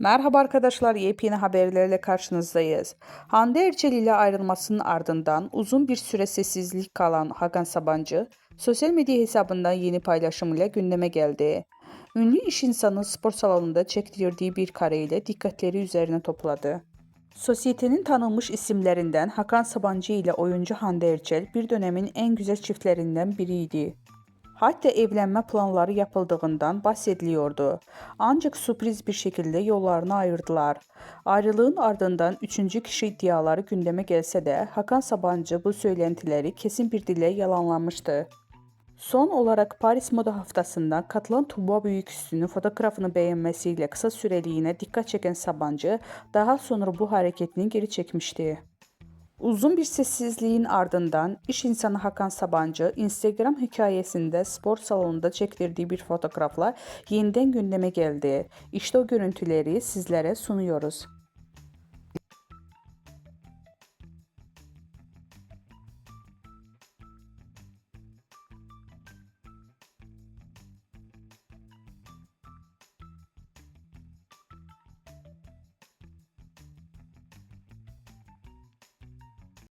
Merhaba arkadaşlar, yepyeni haberlerle karşınızdayız. Hande Erçel ile ayrılmasının ardından uzun bir süre sessizlik kalan Hakan Sabancı, sosyal medya hesabından yeni paylaşımıyla gündeme geldi. Ünlü iş insanı spor salonunda çektirdiği bir kareyle dikkatleri üzerine topladı. Sosyetenin tanınmış isimlerinden Hakan Sabancı ile oyuncu Hande Erçel bir dönemin en güzel çiftlerinden biriydi. Hatta evlenme planları yapıldığından bahsediliyordu. Ancak sürpriz bir şekilde yollarını ayırdılar. Ayrılığın ardından üçüncü kişi iddiaları gündeme gelse de Hakan Sabancı bu söylentileri kesin bir dille yalanlamıştı. Son olarak Paris Moda Haftası'nda katılan Tuğba Büyüküstü'nün fotoğrafını beğenmesiyle kısa süreliğine dikkat çeken Sabancı daha sonra bu hareketini geri çekmişti. Uzun bir sessizliğin ardından iş insanı Hakan Sabancı Instagram hikayesinde spor salonunda çektirdiği bir fotoğrafla yeniden gündeme geldi. İşte o görüntüleri sizlere sunuyoruz.